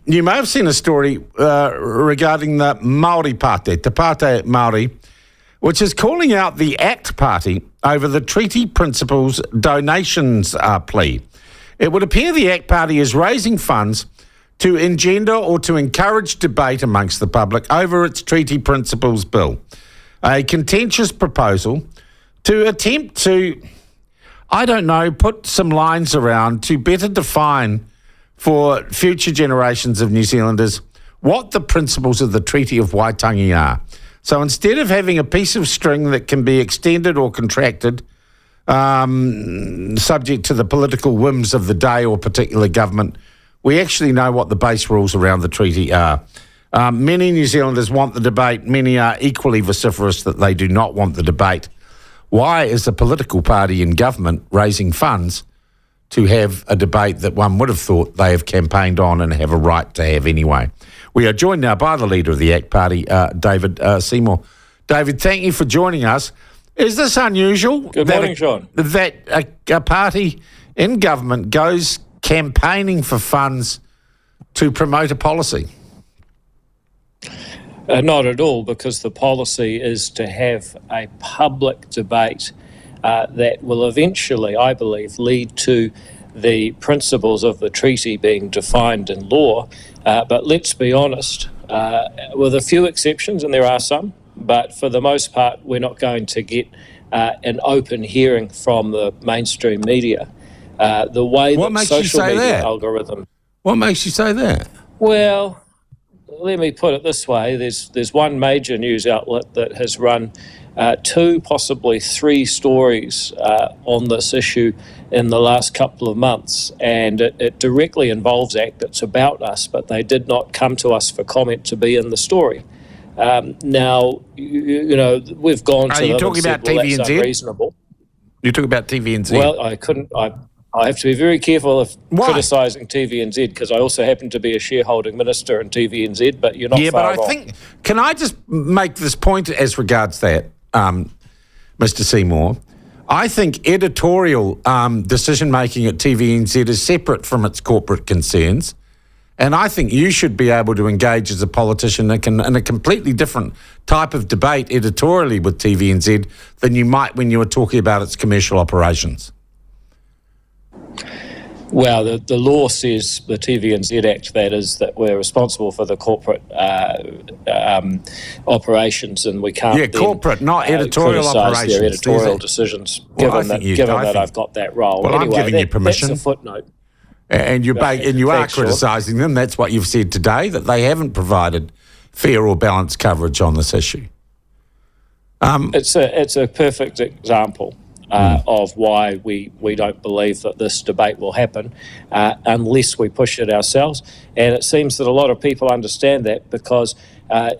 You may have seen a story regarding the Māori Pāte, Te Pāte Māori, which is calling out the ACT Party over the treaty principles donations plea. It would appear the ACT Party is raising funds to engender or to encourage debate amongst the public over its treaty principles bill, a contentious proposal to attempt to, put some lines around to better define for future generations of New Zealanders what the principles of the Treaty of Waitangi are. So instead of having a piece of string that can be extended or contracted, subject to the political whims of the day or particular government, we actually know what the base rules around the treaty are. Many New Zealanders want the debate. Many are equally vociferous that they do not want the debate. Why is the political party in government raising funds to have a debate that one would have thought they have campaigned on and have a right to have anyway? We are joined now by the leader of the ACT Party, David Seymour. David, thank you for joining us. Is this unusual? Good morning, Sean. That a party in government goes campaigning for funds to promote a policy? Not at all, because the policy is to have a public debate that will eventually, I believe, lead to the principles of the treaty being defined in law. But let's be honest, with a few exceptions, and there are some, but for the most part, we're not going to get an open hearing from the mainstream media. The way what that social media that? algorithm... What makes you say that? Well, let me put it this way. There's one major news outlet that has run 2, possibly 3 stories on this issue in the last couple of months, and it directly involves ACT. It's about us, but they did not come to us for comment to be in the story. Now, you know, we've gone to them and said, well, that's unreasonable. You talk about TVNZ? Well, I have to be very careful of criticising TVNZ, because I also happen to be a shareholding minister in TVNZ, but you're not far wrong. Yeah, but I think, can I just make this point as regards that, Mr. Seymour? I think editorial decision-making at TVNZ is separate from its corporate concerns, and I think you should be able to engage as a politician in a completely different type of debate editorially with TVNZ than you might when you were talking about its commercial operations. Well, the law says, the TVNZ Act, that is, that we're responsible for the corporate operations, and we can't corporate, not editorial operations. Their editorial decisions, given that I've got that role. Well, anyway, I'm giving you permission. That's a footnote. And you are criticising them. That's what you've said today, that they haven't provided fair or balanced coverage on this issue. It's a perfect example of why we don't believe that this debate will happen unless we push it ourselves. And it seems that a lot of people understand that, because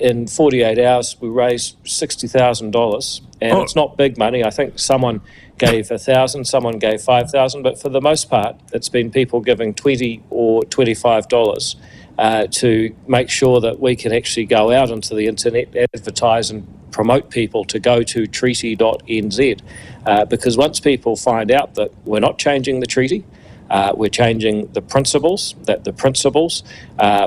in 48 hours we raised $60,000, and it's not big money. I think someone gave $1,000, someone gave $5,000, but for the most part, it's been people giving $20 or $25 to make sure that we can actually go out into the internet, advertise and promote people to go to treaty.nz, because once people find out that we're not changing the treaty, we're changing the principles, that the principles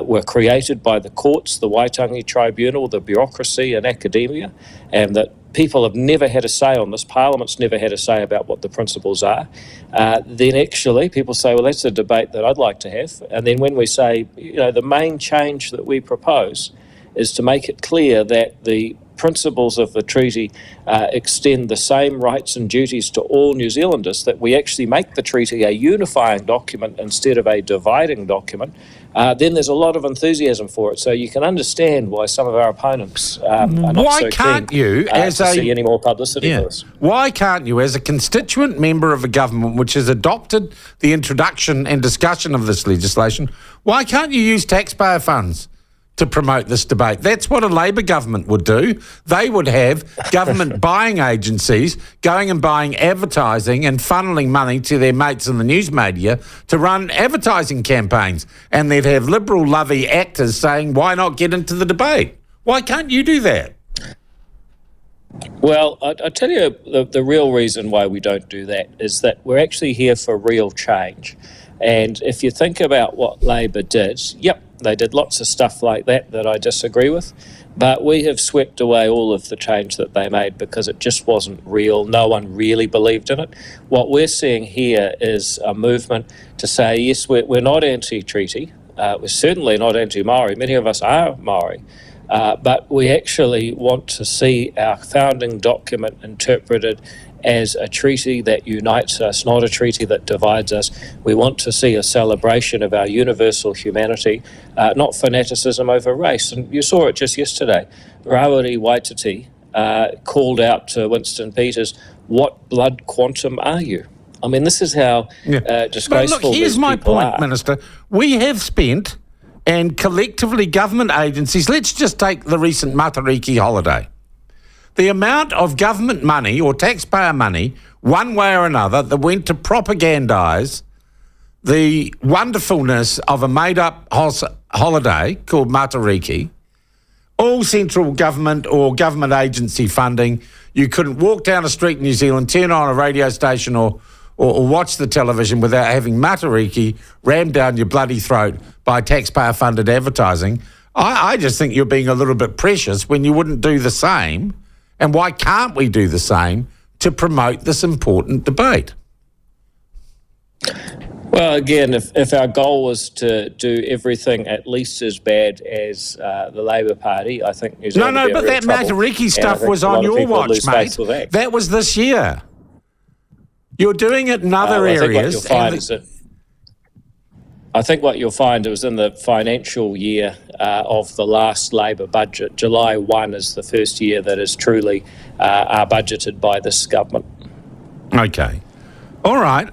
were created by the courts, the Waitangi Tribunal, the bureaucracy and academia, and that people have never had a say on this, Parliament's never had a say about what the principles are, then actually people say, well, that's a debate that I'd like to have. And then when we say, you know, the main change that we propose is to make it clear that the principles of the treaty extend the same rights and duties to all New Zealanders, that we actually make the treaty a unifying document instead of a dividing document, then there's a lot of enthusiasm for it. So you can understand why some of our opponents are not so keen to see any more publicity for this. Why can't you, as a constituent member of a government which has adopted the introduction and discussion of this legislation, why can't you use taxpayer funds to promote this debate? That's what a Labor government would do. They would have government buying agencies going and buying advertising and funneling money to their mates in the news media to run advertising campaigns. And they'd have Liberal lovey actors saying, why not get into the debate? Why can't you do that? Well, I tell you, the real reason why we don't do that is that we're actually here for real change. And if you think about what Labor did, yep, they did lots of stuff like that I disagree with, but we have swept away all of the change that they made because it just wasn't real. No one really believed in it. What we're seeing here is a movement to say, yes, we're not anti-treaty. We're certainly not anti-Maori. Many of us are Maori. But we actually want to see our founding document interpreted as a treaty that unites us, not a treaty that divides us. We want to see a celebration of our universal humanity, not fanaticism over race. And you saw it just yesterday. Rawiri Waititi called out to Winston Peters, "What blood quantum are you?" I mean, this is how disgraceful but look, here's these my people point, are. Minister. We have spent, and collectively government agencies, let's just take the recent Matariki holiday. The amount of government money or taxpayer money, one way or another, that went to propagandise the wonderfulness of a made-up holiday called Matariki, all central government or government agency funding. You couldn't walk down a street in New Zealand, turn on a radio station or watch the television without having Matariki rammed down your bloody throat by taxpayer-funded advertising. I just think you're being a little bit precious when you wouldn't do the same. And why can't we do the same to promote this important debate? Well, again, if our goal was to do everything at least as bad as the Labor Party, I think New Zealand would be in real trouble. Matariki stuff was on your watch, mate. That was this year. You're doing it in other areas. I think what you'll find, it was in the financial year of the last Labor budget. July 1 is the first year that is truly are budgeted by this government. Okay. All right.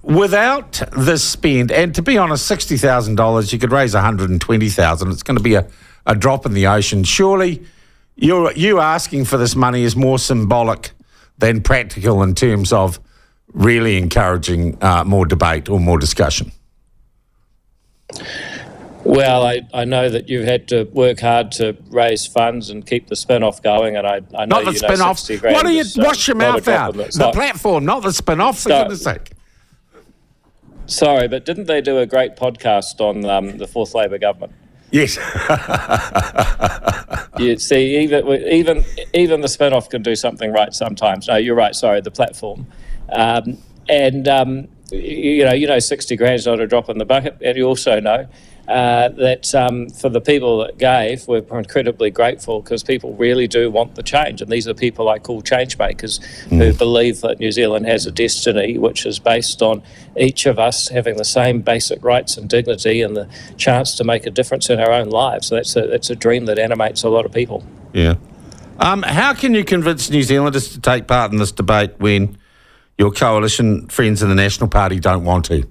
Without this spend, and to be honest, $60,000, you could raise $120,000. It's going to be a drop in the ocean. Surely you asking for this money is more symbolic than practical in terms of really encouraging more debate or more discussion. Well, I know that you've had to work hard to raise funds and keep the spin-off going, and I know not the you spin-off. know 60 grand. Why do you wash your mouth out? The like, platform, not the spin-off, for goodness sake. Sorry, but didn't they do a great podcast on the fourth Labor government? Yes. You see, even the spin-off can do something right sometimes. No, you're right. Sorry, the platform, you know, 60 grand is not a drop in the bucket, and you also know that for the people that gave, we're incredibly grateful because people really do want the change, and these are people I call change makers who believe that New Zealand has a destiny which is based on each of us having the same basic rights and dignity and the chance to make a difference in our own lives. So that's a dream that animates a lot of people. Yeah. How can you convince New Zealanders to take part in this debate when your coalition friends in the National Party don't want to?